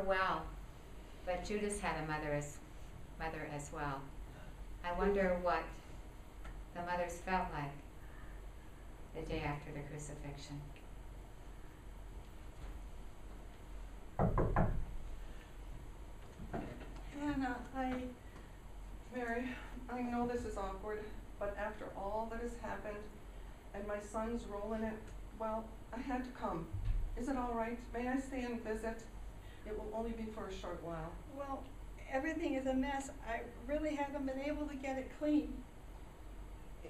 well, but Judas had a mother as well. I wonder what the mothers felt like the day after the crucifixion. Hannah, Mary, I know this is awkward, but after all that has happened and my son's role in it, well, I had to come. Is it all right? May I stay and visit? It will only be for a short while. well, everything is a mess. I really haven't been able to get it clean.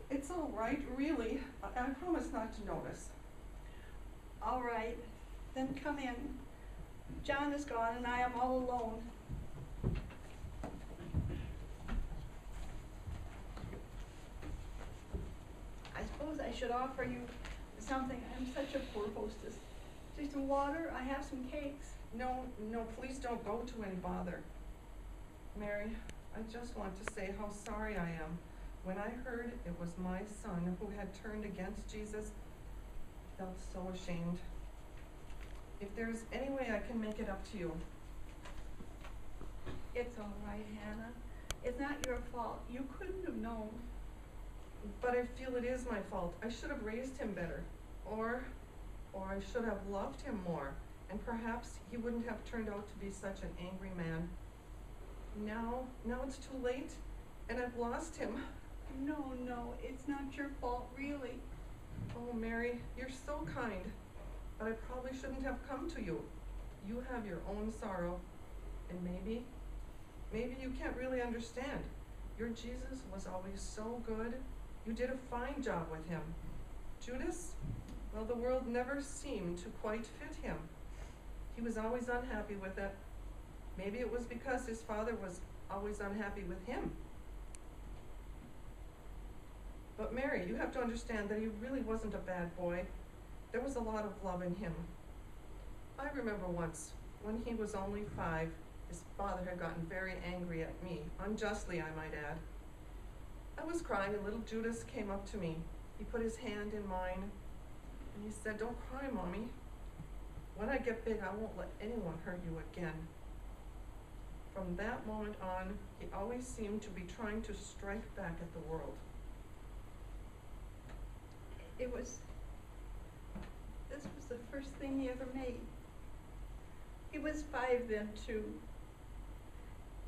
It's all right, really. I promise not to notice. All right, then come in. John is gone and I am all alone. I suppose I should offer you something. I'm such a poor hostess. Just some water, I have some cakes. No, please don't go to any bother. Mary, I just want to say how sorry I am. When I heard it was my son who had turned against Jesus, I felt so ashamed. If there's any way I can make it up to you. It's all right, Hannah. It's not your fault. You couldn't have known. But I feel it is my fault. I should have raised him better. Or I should have loved him more. And perhaps he wouldn't have turned out to be such an angry man. Now it's too late, and I've lost him. No, it's not your fault, really. Oh, Mary, you're so kind. But I probably shouldn't have come to you. You have your own sorrow. And maybe you can't really understand. Your Jesus was always so good. You did a fine job with him. Judas, well, the world never seemed to quite fit him. He was always unhappy with it. Maybe it was because his father was always unhappy with him. But Mary, you have to understand that he really wasn't a bad boy. There was a lot of love in him. I remember once, when he was only 5, his father had gotten very angry at me, unjustly I might add. I was crying and little Judas came up to me. He put his hand in mine and he said, "Don't cry, Mommy. When I get big, I won't let anyone hurt you again." From that moment on, he always seemed to be trying to strike back at the world. This was the first thing he ever made. He was 5 then, too.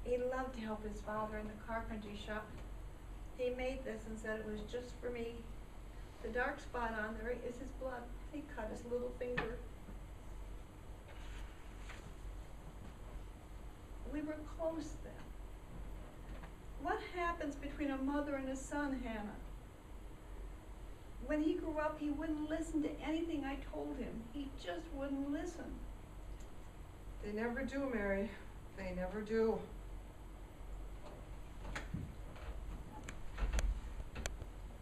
He loved to help his father in the carpentry shop. He made this and said it was just for me. The dark spot on there is his blood. He cut his little finger. We were close then. What happens between a mother and a son, Hannah? When he grew up, he wouldn't listen to anything I told him. He just wouldn't listen. They never do, Mary. They never do.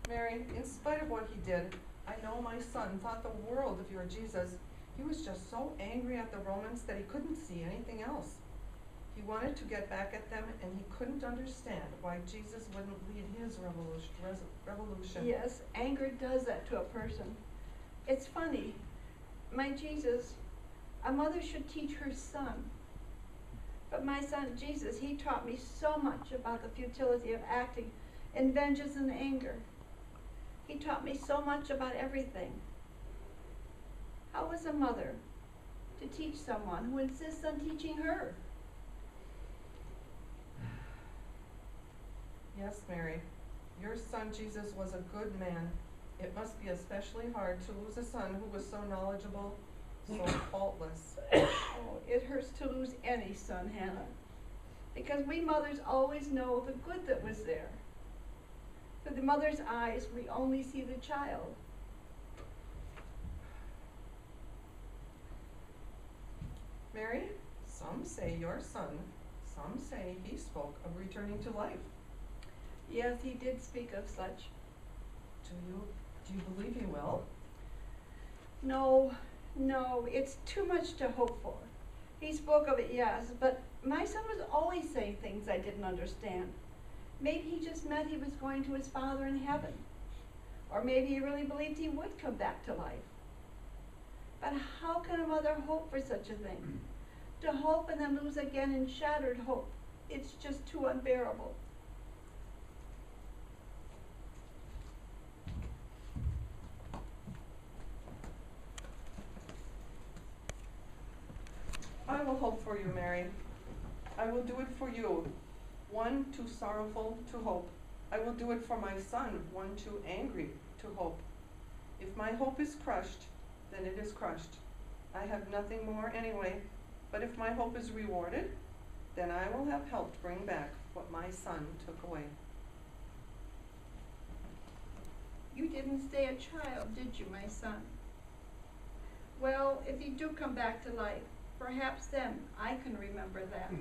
Mary, in spite of what he did, I know my son thought the world of your Jesus. He was just so angry at the Romans that he couldn't see anything else. He wanted to get back at them, and he couldn't understand why Jesus wouldn't lead his revolution. Yes, anger does that to a person. It's funny. My Jesus, a mother should teach her son. But my son Jesus, he taught me so much about the futility of acting in vengeance and anger. He taught me so much about everything. How is a mother to teach someone who insists on teaching her? Yes, Mary, your son Jesus was a good man. It must be especially hard to lose a son who was so knowledgeable, so faultless. Oh, it hurts to lose any son, Hannah, because we mothers always know the good that was there. Through the mother's eyes, we only see the child. Mary, some say your son, some say he spoke of returning to life. Yes, he did speak of such. Do you believe he will? No, it's too much to hope for. He spoke of it, yes, but my son was always saying things I didn't understand. Maybe he just meant he was going to his Father in heaven. Or maybe he really believed he would come back to life. But how can a mother hope for such a thing? To hope and then lose again in shattered hope. It's just too unbearable. I will hope for you, Mary. I will do it for you, one too sorrowful to hope. I will do it for my son, one too angry to hope. If my hope is crushed, then it is crushed. I have nothing more anyway, but if my hope is rewarded, then I will have helped bring back what my son took away. You didn't stay a child, did you, my son? Well, if you do come back to life, perhaps then I can remember that.